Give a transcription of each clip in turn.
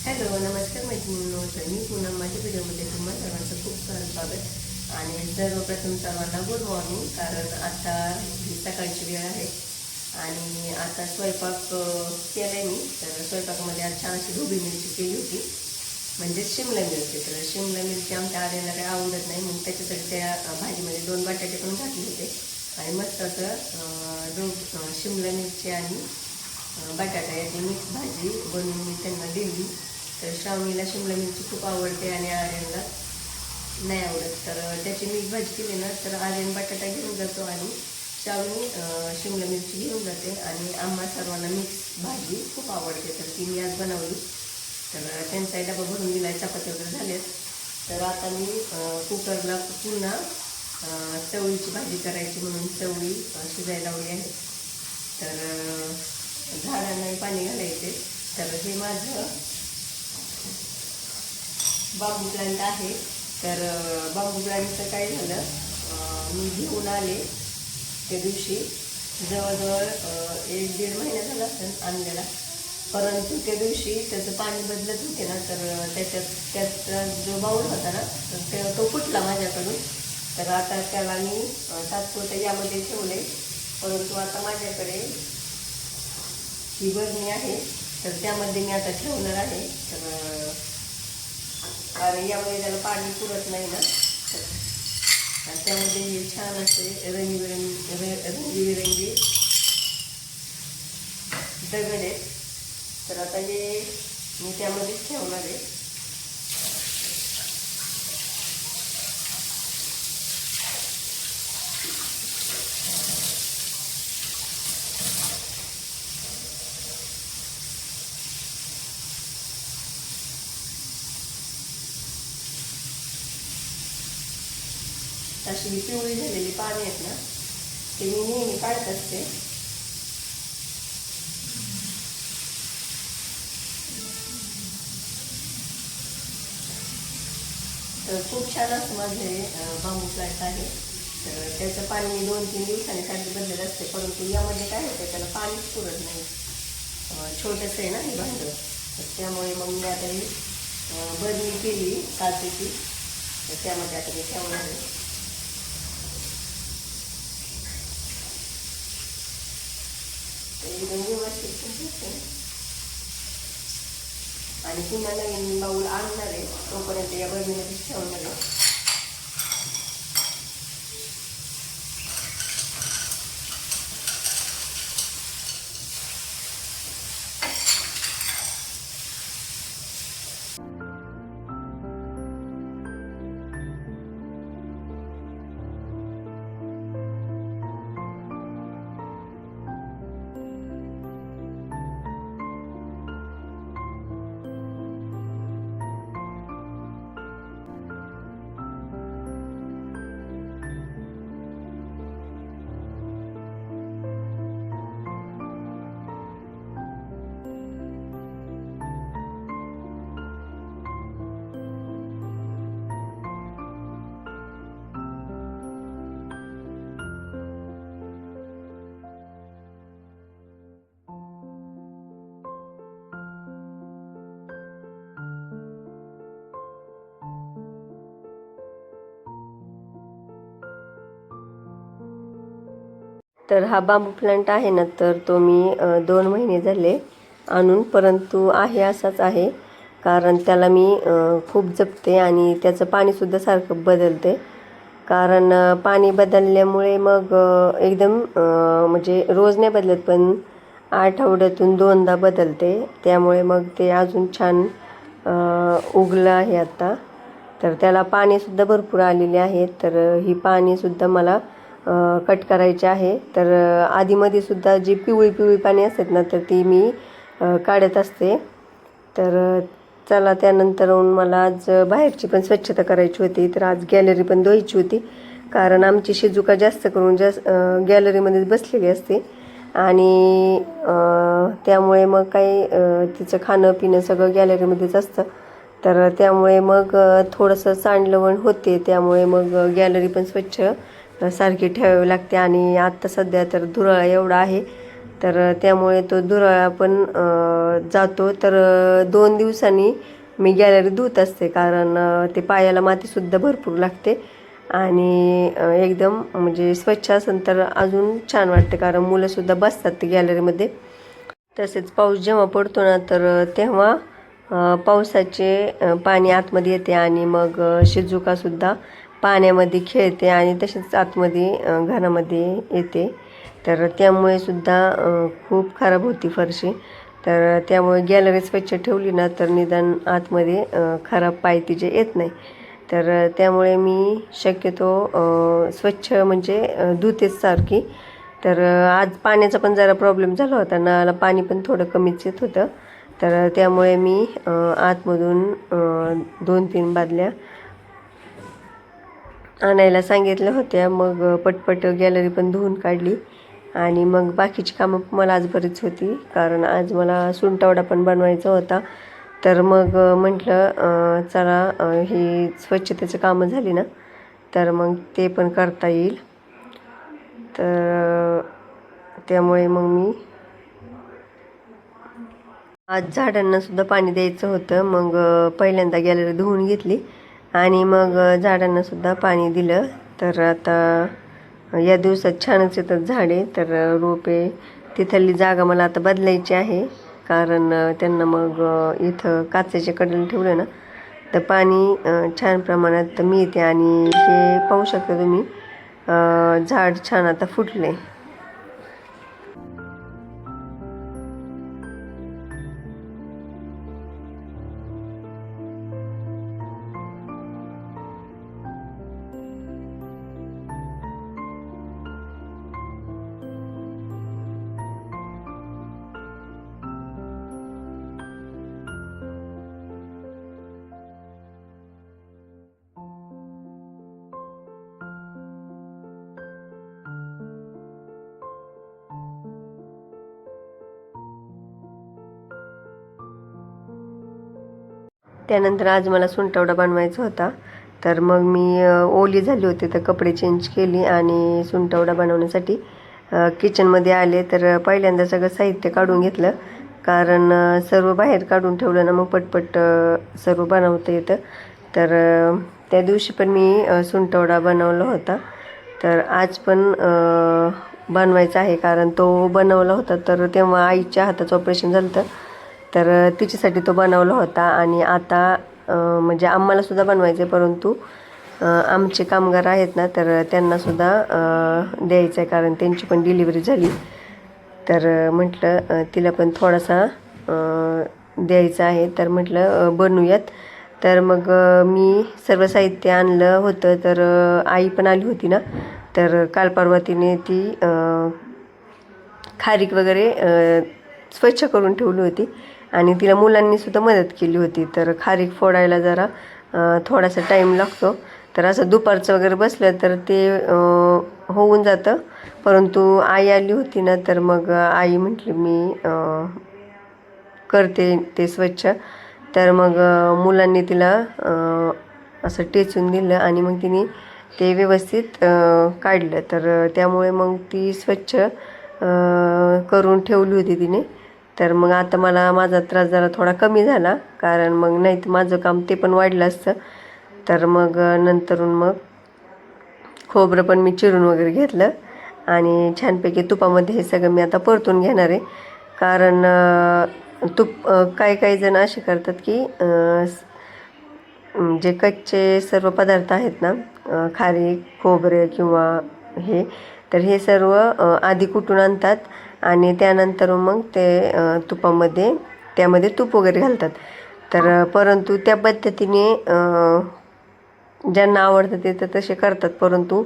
Hello नमस्कार मैत्रिणींनो. तर मी पुन्हा माझ्या व्हिडिओमध्ये तुम्हा सर्वांचं खूप सारं स्वागत. आणि सर्वप्रथम सर्वांना गुड मॉर्निंग. कारण आता ही सकाळची वेळ आहे आणि आता स्वयंपाक केला आहे मी. तर स्वयंपाकामध्ये आज छान अशी ढोबळी मिरची केली होती, म्हणजे शिमला मिरची. तर शिमला मिरची आमच्या आड्याला काही आवडत नाही, मग त्याच्यासाठी त्या भाजीमध्ये 2 बटाटे पण घातले होते आणि मस्त असं शिमला मिरची आणि बटाटा याची मिक्स भाजी बनवून मी त्यांना दिली. तर श्रावणीला शिमला मिरची खूप आवडते आणि आर्यनला नाही आवडत. तर त्याची मिक्स भाजी केली ना तर आर्यन बटाटा घेऊन जातो आणि श्रावणी शिमला मिरची घेऊन जाते. आणि आम्हा सर्वांना मिक्स भाजी खूप आवडते, तर ती मी आज बनवली. तर त्यांचा डबा भरून दिला, चपाती वगैरे झालेत. तर आता मी कुकरला पुन्हा चवळीची भाजी करायची म्हणून चवळी शिजायला लावली आहे. तर झाडांनाही पाणी घालायचे. तर हे माझं बांबू प्लांट आहे. तर बांबू प्लांटचं काय झालं, मी घेऊन आले त्या दिवशी, जवळजवळ 1-1.5 महिना झाला असेल आणलेला. परंतु त्या दिवशी त्याचं पाणी बदलत होते ना, तर त्याचा जो बाऊल होता ना तर तो फुटला माझ्याकडून. तर आता त्याला मी तात्पुरतं यामध्ये ठेवले. परंतु आता माझ्याकडे ही बरणी आहे, तर त्यामध्ये मी आता ठेवणार आहे. तर कारण यामध्ये त्याला पाणी पुरत नाही ना, तर त्यामध्ये हे छान असे रंगीबिरंगी दगड आहेत. तर आता हे मी त्यामध्येच ठेवणार आहे. अशी पिवळी झालेली पाने आहेत ना, ते मी नेहमी काढत असते. तर खूप छान असं माझे बांबू प्लांट आहे. तर त्याचं पाणी मी 2-3 दिवसांनी सारखं बदलत असते. परंतु यामध्ये काय होतं, त्याला पाणीच पुरत नाही. छोटंसं आहे ना हे भांडं, तर त्यामुळे मग मी आता ही बरणी केली काचेची. तर त्यामध्ये आता मी ठेवणार आहे. एकदम व्यवस्थित. आणि पुन्हा नवीन बाऊल आणणार आहे, तोपर्यंत या बरणीमध्ये ठेवणार आहे. तर हा बांबू प्लांट आहे ना, तर तो मी 2 महिने झाले आणून, परंतु आहे असाच आहे. कारण त्याला मी खूप जपते आणि त्याचं पाणीसुद्धा सारखं बदलते. कारण पाणी बदलल्यामुळे मग एकदम म्हणजे रोज नाही बदलत, पण आठवड्यातून 2दा बदलते. त्यामुळे मग ते अजून छान उगलं आहे आता. तर त्याला पाणीसुद्धा भरपूर आलेले आहे. तर ही पाणीसुद्धा मला कट करायचे आहे. तर आधीमध्येसुद्धा जी पिवळी पाणी असतात ना, तर ती मी काढत असते. तर चला, त्यानंतर मला आज बाहेरची पण स्वच्छता करायची होती. तर आज गॅलरी पण धुवायची होती. कारण आमची शिजुका जास्त करून गॅलरीमध्येच बसलेली असते आणि त्यामुळे मग काही तिचं खाणं पिणं सगळं गॅलरीमध्येच असतं. तर त्यामुळे मग थोडंसं सांडलवण होते. त्यामुळे मग गॅलरी पण स्वच्छ सारखी ठेवावी लागते. आणि आत्ता सध्या तर धुरळा एवढा आहे, तर त्यामुळे तो धुरळा पण जातो. तर 2 दिवसांनी मी गॅलरी धुत असते, कारण ते पायाला मातीसुद्धा भरपूर लागते आणि एकदम म्हणजे स्वच्छ असेल तर अजून छान वाटते, कारण मुलंसुद्धा बसतात ते गॅलरीमध्ये. तसेच पाऊस जेव्हा पडतो ना, तर तेव्हा पावसाचे पाणी आतमध्ये येते आणि मग शिजुकासुद्धा पाण्यामध्ये खेळते आणि तसेच आतमध्ये घरामध्ये येते. तर त्यामुळे सुद्धा खूप खराब होती फरशी. तर त्यामुळे गॅलरी स्वच्छ ठेवली ना, तर निदान आतमध्ये खराब पाय तिचे येत नाही. तर त्यामुळे मी शक्यतो स्वच्छ म्हणजे धुतेच सारखी. तर आज पाण्याचा पण जरा प्रॉब्लेम झाला होता, नळाला पाणी पण थोडं कमीच येत होतं. तर त्यामुळे मी आतमधून 2-3 बादल्या आणायला सांगितल्या होत्या. मग पटपट गॅलरी पण धुवून काढली आणि मग बाकीची कामं मला आज बरीच होती, कारण आज मला सुंटवडा पण बनवायचा होता. तर मग म्हटलं चला ही स्वच्छतेचं कामं झाली ना, तर मग ते पण करता येईल. तर त्यामुळे मग मी आज झाडांनासुद्धा पाणी द्यायचं होतं. मग पहिल्यांदा गॅलरी धुवून घेतली आणि मग झाडांनासुद्धा पाणी दिलं. तर आता या दिवसात छानच येतात झाडे. तर रोपे तिथली जागा मला आता बदलायची आहे, कारण त्यांना मग इथं काचेच्या कडेला ठेवलं ना, तर पाणी छान प्रमाणात मिळते. आणि हे पाहू शकता तुम्ही, झाड छान आता फुटले. त्यानंतर आज मला सुंटवडा बनवायचा होता. तर मग मी ओली झाली होती तर कपडे चेंज केली आणि सुंटवडा बनवण्यासाठी किचनमध्ये आले. तर पहिल्यांदा सगळं साहित्य काढून घेतलं, कारण सर्व बाहेर काढून ठेवलं ना, मग पटपट सर्व बनवता येतं. तर त्या दिवशी पण मी सुंटवडा बनवला होता. तर आज पण बनवायचा आहे, कारण तो बनवला होता तर तेव्हा आईच्या हाताचं ऑपरेशन झालं होतं. तर तिच्यासाठी तो बनवला होता आणि आता म्हणजे आम्हालासुद्धा बनवायचं आहे, परंतु आमचे कामगार आहेत ना, तर त्यांनासुद्धा द्यायचं आहे, कारण त्यांची पण डिलिव्हरी झाली. तर म्हटलं तिला पण थोडासा द्यायचं आहे. तर म्हटलं बनवूयात. तर मग मी सर्व साहित्य आणलं होतं. तर आई पण आली होती ना, तर काल परवा तिने ती खारीक वगैरे स्वच्छ करून ठेवली होती आणि तिला मुलांनीसुद्धा मदत केली होती. तर खारीक फोडायला जरा थोडासा टाईम लागतो. तर असं दुपारचं वगैरे बसलं तर ते होऊन जातं. परंतु आई आली होती ना, तर मग आई म्हटली मी करते ते स्वच्छ. तर मग मुलांनी तिला असं टेचून दिलं आणि मग तिने ते व्यवस्थित काढलं. तर त्यामुळे मग ती स्वच्छ करून ठेवली होती तिने. तर मग आता मला माझा त्रास जरा थोडा कमी झाला, कारण मग नाही तर माझं काम ते पण वाढलं असतं. तर मग नंतरून मग खोबरं पण मी चिरून वगैरे घेतलं आणि छानपैकी तुपामध्ये हे सगळं मी आता परतून घेणार आहे. कारण तूप काही जण असे करतात की जे कच्चे सर्व पदार्थ आहेत ना, खारीक, खोबरे किंवा हे, तर हे सर्व आधी कुटून आणतात आणि त्यानंतर मग ते त्यामध्ये तूप वगैरे घालतात. तर परंतु त्या पद्धतीने ज्यांना आवडतं ते तर तसे करतात, परंतु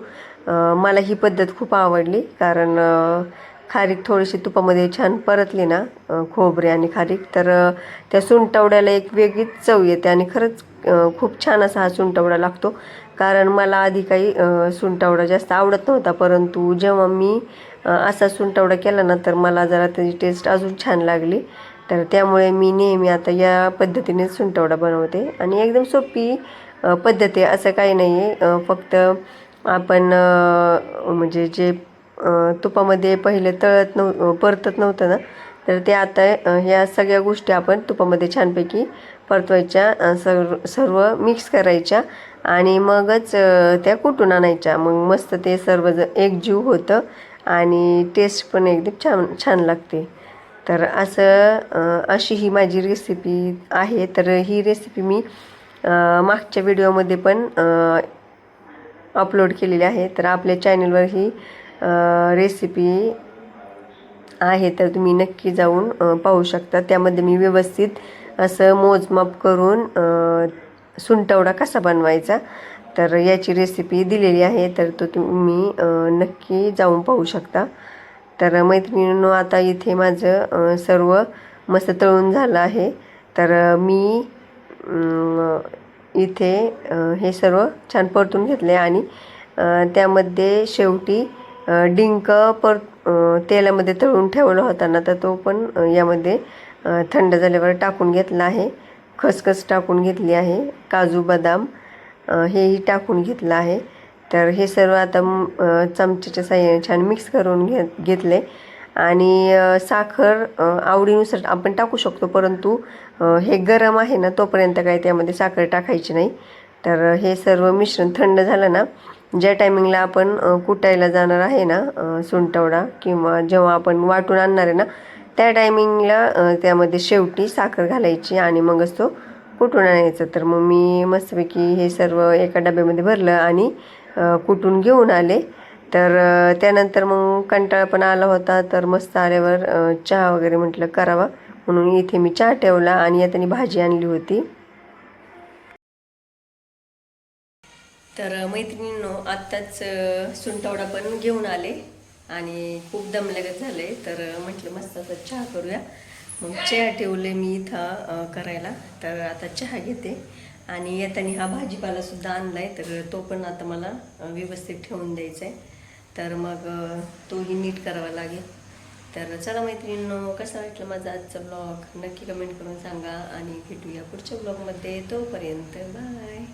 मला ही पद्धत खूप आवडली. कारण खारीक थोडीशी तुपामध्ये छान परतली ना, खोबरे आणि खारीक, तर त्या सुंटवड्याला एक वेगळीच चव येते आणि खरंच खूप छान असा हा सुंटवडा लागतो. कारण मला आधी काही सुंटवडा जास्त आवडत नव्हता, परंतु जेव्हा मी असा सुंटवडा केला ना, तर मला जरा त्याची टेस्ट अजून छान लागली. तर त्यामुळे मी नेहमी आता या पद्धतीने सुंटवडा बनवते आणि एकदम सोपी पद्धत आहे, असं काही नाही आहे. फक्त आपण म्हणजे जे तुपामध्ये पहिले परतत नव्हतं ना, तर ते आता ह्या सगळ्या गोष्टी आपण तुपामध्ये छानपैकी परतवायच्या, सर्व मिक्स करायच्या आणि मगच त्या कुटून आणायच्या. मग मस्त ते सर्व एकजीव होतं आणि टेस्ट पण एकदम छान छान लागते. तर अशी ही माझी रेसिपी आहे. तर ही रेसिपी मी मागच्या व्हिडिओमध्ये पण अपलोड केलेली आहे. तर आपल्या चॅनलवर ही रेसिपी आहे, तर तुम्ही नक्की जाऊन पाहू शकता. त्यामध्ये मी व्यवस्थित असं मोजमाप करून सुंटवडा कसा बनवायचा तर याची रेसिपी दिलेली आहे. तर तो तुम्ही नक्की जाऊन पाहू शकता. तर मैत्रिणींनो, आता इथे माझं सर्व मस्त तळून झालं आहे. तर मी इथे हे सर्व छान परतून घेतले आणि त्यामध्ये शेवटी डिंक तेलामध्ये तळून ठेवला होता ना, तर तो पण यामध्ये थंड झाल्यावर टाकून घेतला आहे. खसखस टाकून घेतली आहे, काजू बदाम हेही टाकून घेतलं आहे. तर हे सर्व आता चमच्याच्या साहाय्याने छान मिक्स करून घेतले आणि साखर आवडीनुसार आपण टाकू शकतो, परंतु हे गरम आहे ना, तोपर्यंत काही त्यामध्ये साखर टाकायची नाही. तर हे सर्व मिश्रण थंड झालं ना, ज्या टायमिंगला आपण कुटायला जाणार आहे ना सुंटवडा, किंवा जेव्हा आपण वाटून आणणार आहे ना, त्या टायमिंगला त्यामध्ये शेवटी साखर घालायची आणि मगच तो कुटून आणायचा. तर मग मी मस्तपैकी हे सर्व एका डब्यामध्ये भरलं आणि कुटून घेऊन आले. तर त्यानंतर मग कंटाळा पण आला होता, तर मस्त आल्यावर चहा वगैरे म्हटलं करावा, म्हणून इथे मी चहा ठेवला आणि यातनी भाजी आणली होती. तर मैत्रिणींनो, आत्ताच सुंटवडा पण घेऊन आले आणि खूप दमलगत झाले. तर म्हटलं मस्त असं चहा करूया. मग चहा ठेवले मी इथं करायला. तर आता चहा घेते आणि येताना हा भाजीपालासुद्धा आणला आहे, तर तो पण आता मला व्यवस्थित ठेवून द्यायचा आहे. तर मग तोही नीट करावा लागेल. तर चला मैत्रिणींनो, कसा वाटलं माझा आजचा ब्लॉग नक्की कमेंट करून सांगा आणि भेटूया पुढच्या ब्लॉगमध्ये. तोपर्यंत बाय.